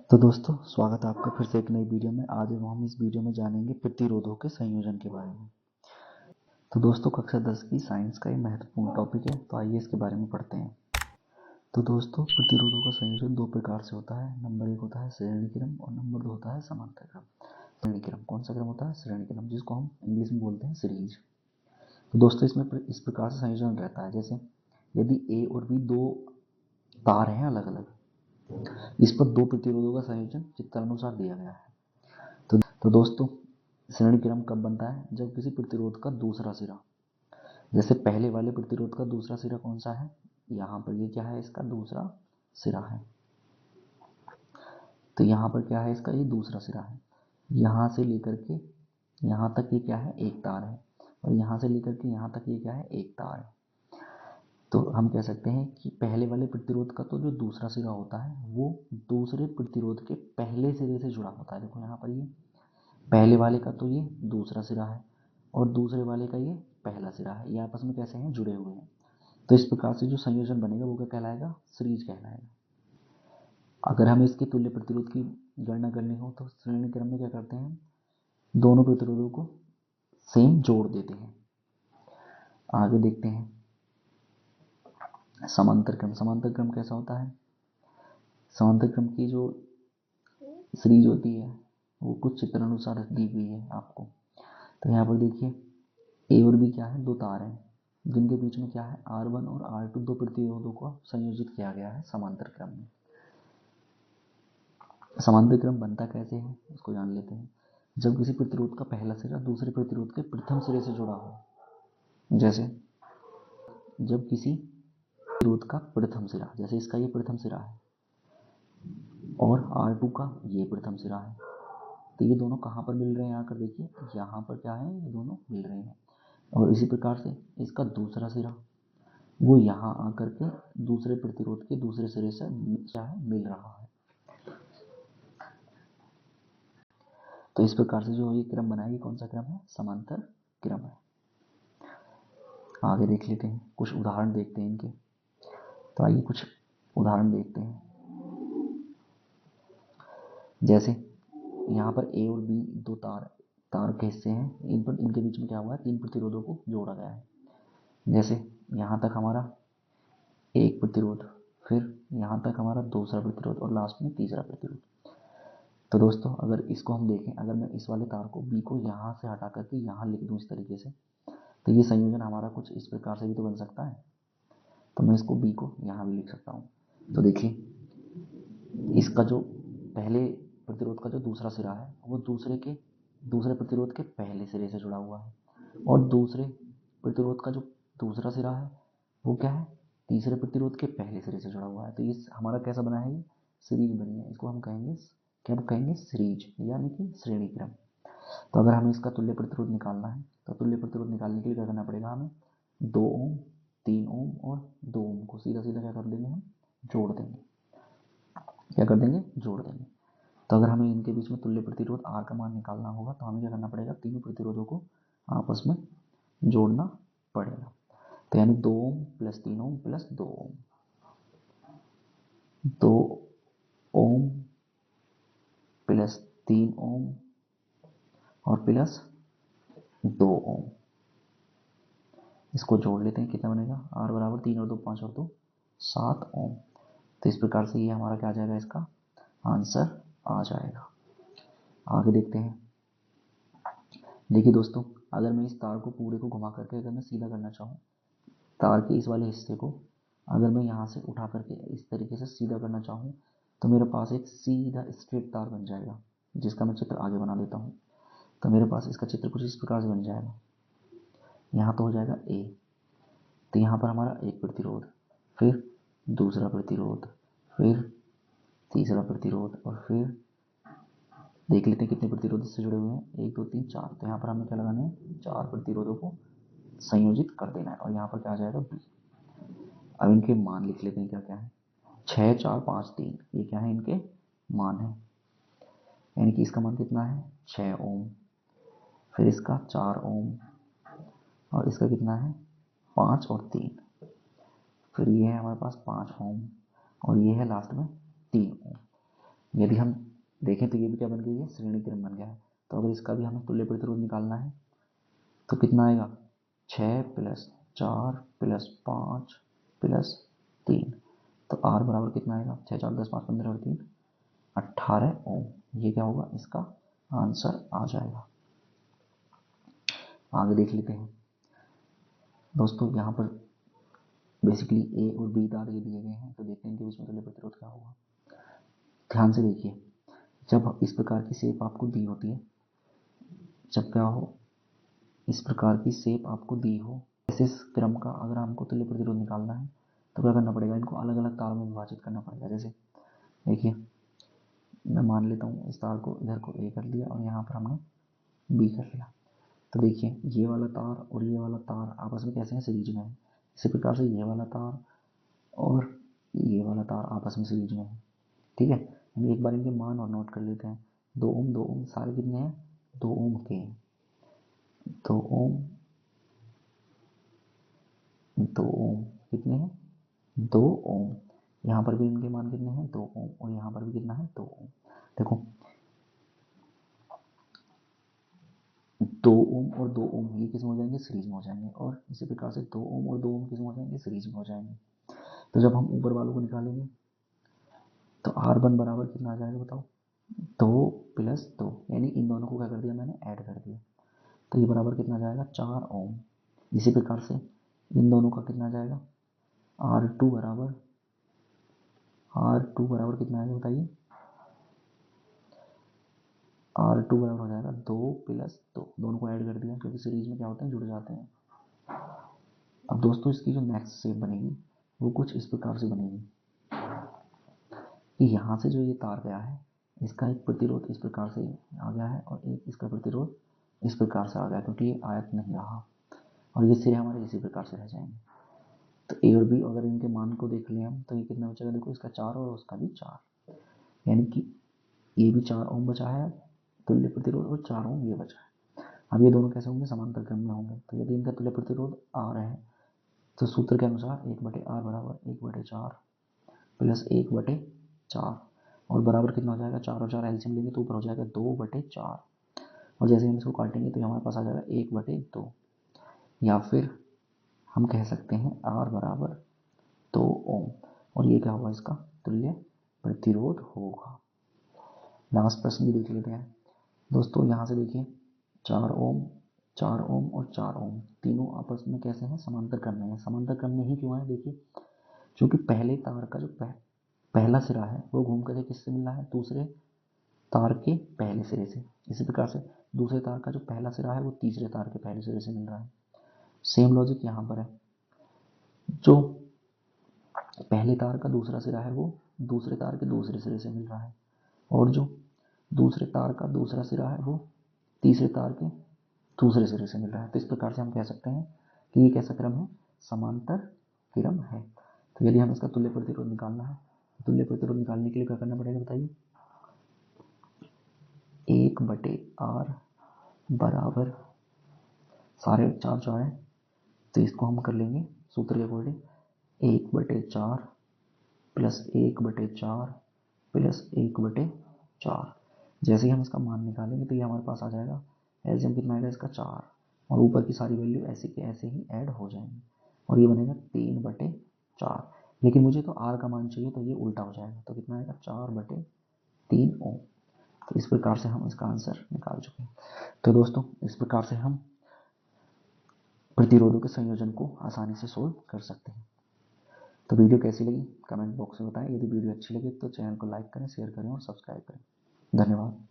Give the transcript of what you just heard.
तो दोस्तों स्वागत है आपका फिर से एक नई वीडियो में। आज हम इस वीडियो में जानेंगे प्रतिरोधों के संयोजन के बारे में। तो दोस्तों कक्षा 10 की साइंस का ये महत्वपूर्ण टॉपिक है, तो आइए इसके बारे में पढ़ते हैं। तो दोस्तों प्रतिरोधों का संयोजन दो प्रकार से होता है। नंबर 1 होता है श्रेणी क्रम और नंबर 2 होता है समांतर क्रम। श्रेणी क्रम कौन सा क्रम होता है? श्रेणी क्रम, जिसको हम इंग्लिश में बोलते हैं सीरीज। तो दोस्तों इसमें इस प्रकार से संयोजन रहता है, जैसे यदि ए और बी दो तार हैं अलग अलग, इस पर दो प्रतिरोधों का संयोजन चित्रानुसार दिया गया है। तो दोस्तों श्रेणी क्रम कब बनता है? जब किसी प्रतिरोध का दूसरा सिरा, जैसे पहले वाले प्रतिरोध का दूसरा सिरा कौन सा है, यहाँ पर ये क्या है, इसका दूसरा सिरा है। तो यहाँ पर क्या है, इसका ये दूसरा सिरा है। यहाँ से लेकर के यहाँ तक ये क्या है, एक तार है, और यहाँ से लेकर के यहाँ तक ये क्या है, एक तार है। तो हम कह सकते हैं कि पहले वाले प्रतिरोध का तो जो दूसरा सिरा होता है वो दूसरे प्रतिरोध के पहले सिरे से जुड़ा होता है। देखो यहाँ पर ये पहले वाले का तो ये दूसरा सिरा है और दूसरे वाले का ये पहला सिरा है, ये आपस में कैसे हैं, जुड़े हुए हैं। तो इस प्रकार से जो संयोजन बनेगा वो क्या कहलाएगा, सीरीज कहलाएगा। अगर हमें इसके तुल्य प्रतिरोध की गणना करनी हो तो श्रेणी क्रम में क्या करते हैं, दोनों प्रतिरोधों को सेम जोड़ देते हैं। आगे देखते हैं समांतर क्रम। समांतर क्रम कैसा होता है? समांतर क्रम की जो सीरीज होती है वो कुछ चित्र अनुसार दी हुई है आपको। तो यहाँ पर देखिए ए और बी क्या है, दो तार हैं जिनके बीच में क्या है, R1 और R2 दो प्रतिरोधों को संयोजित किया गया है समांतर क्रम में। समांतर क्रम बनता कैसे है उसको जान लेते हैं। जब किसी प्रतिरोध का पहला सिरा दूसरे प्रतिरोध के प्रथम सिरे से जुड़ा हो, जैसे जब किसी प्रतिरोध का प्रथम सिरा, जैसे इसका ये प्रथम सिरा है और R2 का ये प्रथम सिरा है, तो ये दोनों कहाँ पर मिल रहे हैं, आकर देखिए यहाँ पर क्या है, ये दोनों मिल रहे हैं। और इसी प्रकार से इसका दूसरा सिरा वो यहाँ आकर के दूसरे प्रतिरोध के दूसरे सिरे से क्या है, मिल रहा है। तो इस प्रकार से जो ये क्रम बनाएगी, कौन सा क्रम है, समांतर क्रम है। आगे देख लेते हैं, कुछ उदाहरण देखते हैं इनके। तो आइए कुछ उदाहरण देखते हैं। जैसे यहाँ पर ए और बी दो तार के हिस्से हैं, इन पर इनके बीच में क्या हुआ है, तीन प्रतिरोधों को जोड़ा गया है। जैसे यहाँ तक हमारा एक प्रतिरोध, फिर यहाँ तक हमारा दूसरा प्रतिरोध और लास्ट में तीसरा प्रतिरोध। तो दोस्तों अगर इसको हम देखें, अगर मैं इस वाले तार को बी को यहाँ से हटा करके यहाँ लिख दूँ इस तरीके से, तो ये संयोजन हमारा कुछ इस प्रकार से भी तो बन सकता है। तो मैं इसको बी को यहाँ भी लिख सकता हूँ। तो देखिए इसका जो पहले प्रतिरोध का जो दूसरा सिरा है वो दूसरे प्रतिरोध के पहले सिरे से जुड़ा हुआ है, और दूसरे प्रतिरोध का जो दूसरा सिरा है वो क्या है, तीसरे प्रतिरोध के पहले सिरे से जुड़ा हुआ है। तो ये हमारा कैसा बना है, ये सीरीज बनी है। इसको हम कहेंगे, क्या कहेंगे, सीरीज यानी कि श्रेणी क्रम। तो अगर हमें इसका तुल्य प्रतिरोध निकालना है तो तुल्य प्रतिरोध निकालने के लिए क्या करना पड़ेगा, हमें 2 ओम, 3 ओम और 2 ओम को सीधा सीधा क्या कर देंगे, हम जोड़ देंगे। क्या कर देंगे, जोड़ देंगे। तो अगर हमें इनके बीच में तुल्य प्रतिरोध R का मान निकालना होगा तो हमें क्या करना पड़ेगा, तीनों प्रतिरोधों को आपस में जोड़ना पड़ेगा। तो यानी 2 ओम प्लस 3 ओम प्लस 2 ओम, 2 ओम प्लस 3 ओम और प्लस 2 ओम। इसको जोड़ लेते हैं, कितना बनेगा, R बराबर 3 और 2 5 और 2 7 ओम। तो इस प्रकार से ये हमारा क्या आ जाएगा, इसका आंसर आ जाएगा। आगे देखते हैं। देखिए दोस्तों अगर मैं इस तार को पूरे को घुमा करके अगर मैं सीधा करना चाहूँ, तार के इस वाले हिस्से को अगर मैं यहाँ से उठा करके इस तरीके से सीधा करना चाहूँ तो मेरे पास एक सीधा स्ट्रेट तार बन जाएगा, जिसका मैं चित्र आगे बना देता हूँ। तो मेरे पास इसका चित्र कुछ इस प्रकार से बन जाएगा। यहाँ तो हो जाएगा ए, तो यहाँ पर हमारा एक प्रतिरोध, फिर दूसरा प्रतिरोध, फिर तीसरा प्रतिरोध, और फिर देख लेते हैं कितने प्रतिरोध इससे जुड़े हुए हैं, 1 2 3 4। तो यहाँ पर हमें क्या लगाना है, 4 प्रतिरोधों को संयोजित कर देना है, और यहाँ पर क्या आ जाएगा, बी। अब इनके मान लिख लेते हैं क्या क्या है, 6 4 5 3, ये क्या है, इनके मान है। यानी कि इसका मान कितना है, 6 ओम, फिर इसका 4 ओम, और इसका कितना है, 5 और 3, फिर ये है हमारे पास 5 ओम, और ये है लास्ट में 3 ओम। यदि हम देखें तो ये भी क्या बन गई है, श्रेणी क्रम बन गया है। तो अगर इसका भी हमें तुल्य प्रतिरोध निकालना है तो कितना आएगा, 6 + 4 + 5 + 3। तो R बराबर कितना आएगा, 6 4 10 5 15 और 3 18 ओम। ये क्या होगा, इसका आंसर आ जाएगा। आगे देख लेते हैं दोस्तों, यहाँ पर बेसिकली ए और बी तार ये दिए गए हैं, तो देखते हैं कि इसमें तुल्य प्रतिरोध क्या होगा। ध्यान से देखिए, जब इस प्रकार की शेप आपको दी होती है, जब क्या हो, इस प्रकार की शेप आपको दी हो, ऐसे क्रम का अगर हमको तुल्य प्रतिरोध निकालना है तो क्या करना पड़ेगा, इनको अलग अलग तारों में विभाजित करना पड़ेगा। जैसे देखिए, मैं मान लेता हूँ इस तार को इधर को ए कर दिया और यहाँ पर हमने बी कर लिया। तो देखिए, ये वाला तार और ये वाला तार आपस में कैसे हैं, सीरीज में है। इसी प्रकार से ये वाला तार और ये वाला तार आपस में सीरीज में है। ठीक है, हम एक बार इनके मान और नोट कर लेते हैं। 2 ओम 2 ओम सारे कितने हैं, 2 ओम के हैं। 2 ओम 2 ओम कितने हैं, 2 ओम। यहाँ पर भी इनके मान कितने हैं, 2 ओम, और यहाँ पर भी कितना है, 2 ओम। देखो 2 ओम और 2 ओम ये किस में हो जाएंगे, सीरीज में हो जाएंगे। और इसी प्रकार से 2 ओम और 2 ओम किस में हो जाएंगे, सीरीज में हो जाएंगे। तो जब हम ऊपर वालों को निकालेंगे तो R1 बराबर कितना आ जाएगा बताओ, 2 + 2, यानी इन दोनों को क्या कर दिया मैंने, ऐड कर दिया। तो ये बराबर कितना आ जाएगा, 4 ओम। इसी प्रकार से इन दोनों का कितना आ जाएगा, R2 बराबर कितना आएगा बताइए, R2 बराबर हो जाएगा 2 + 2, दोनों को ऐड कर दिया क्योंकि सीरीज में क्या होते हैं, जुड़ जाते हैं। अब दोस्तों, इसकी जो नेक्स्ट शेप बनेगी वो कुछ इस प्रकार से बनेगी कि यहाँ से जो ये तार गया है, इसका एक प्रतिरोध इस प्रकार से आ गया है और एक इसका प्रतिरोध इस प्रकार से आ गया, क्योंकि ये आयत नहीं रहा, और ये सिरे हमारे इसी प्रकार से रह जाएंगे। तो ए और बी अगर इनके मान को देख लें हम, तो ये कितना बचेगा, देखो इसका 4 और उसका भी 4, यानी कि ये भी 4 ओम बचा है तुल्य प्रतिरोध, और 4 ओम ये बचा है। अब ये दोनों कैसे होंगे, समांतर क्रम में होंगे। तो यदि इनका तुल्य प्रतिरोध R है तो सूत्र के अनुसार 1/R बराबर 1/4 + 1/4, और बराबर कितना हो जाएगा, 4 और 4 एलसीएम लेंगे तो ऊपर हो जाएगा 2/4, और जैसे हम इसको काटेंगे तो हमारे पास आ जाएगा 1/2, या फिर हम कह सकते हैं R बराबर 2 ओम, और ये क्या होगा, इसका तुल्य प्रतिरोध होगा। लास्ट प्रश्न भी देख लेते हैं दोस्तों। यहाँ से देखिए, 4 ओम 4 ओम और 4 ओम तीनों आपस में कैसे हैं, समांतर क्रम में है। समांतर क्रम में ही क्यों है, देखिए क्योंकि पहले तार का जो पहला सिरा है वो घूम कर किससे मिल रहा है, दूसरे तार के पहले सिरे से। इसी प्रकार से दूसरे तार का जो पहला सिरा है वो तीसरे तार के पहले सिरे से मिल रहा है। सेम लॉजिक यहाँ पर है, जो पहले तार का दूसरा सिरा है वो दूसरे तार के दूसरे सिरे से मिल रहा है, और जो दूसरे तार का दूसरा सिरा है वो तीसरे तार के दूसरे सिरे से मिल रहा है। तो इस प्रकार से हम कह सकते हैं कि ये कैसा क्रम है, समांतर क्रम है। तो यदि हम इसका तुल्य प्रतिरोध निकालना है, तुल्य प्रतिरोध निकालने के लिए क्या करना पड़ेगा बताइए, 1/R बराबर सारे 4 4 है, तो इसको हम कर लेंगे सूत्र के अकॉर्डिंग, 1/4 + 1/4 + 1/4। जैसे ही हम इसका मान निकालेंगे तो ये हमारे पास आ जाएगा, एलसीएम कितना आएगा इसका 4, और ऊपर की सारी वैल्यू ऐसे के ऐसे ही ऐड हो जाएंगी, और ये बनेगा 3/4। लेकिन मुझे तो R का मान चाहिए, तो ये उल्टा हो जाएगा, तो कितना आएगा, 4/3 ओम। तो इस प्रकार से हम इसका आंसर निकाल चुके हैं। तो दोस्तों, इस प्रकार से हम प्रतिरोधों के संयोजन को आसानी से सोल्व कर सकते हैं। तो वीडियो कैसी लगी कमेंट बॉक्स में बताएं। यदि वीडियो अच्छी लगे तो चैनल को लाइक करें, शेयर करें और सब्सक्राइब करें। धन्यवाद।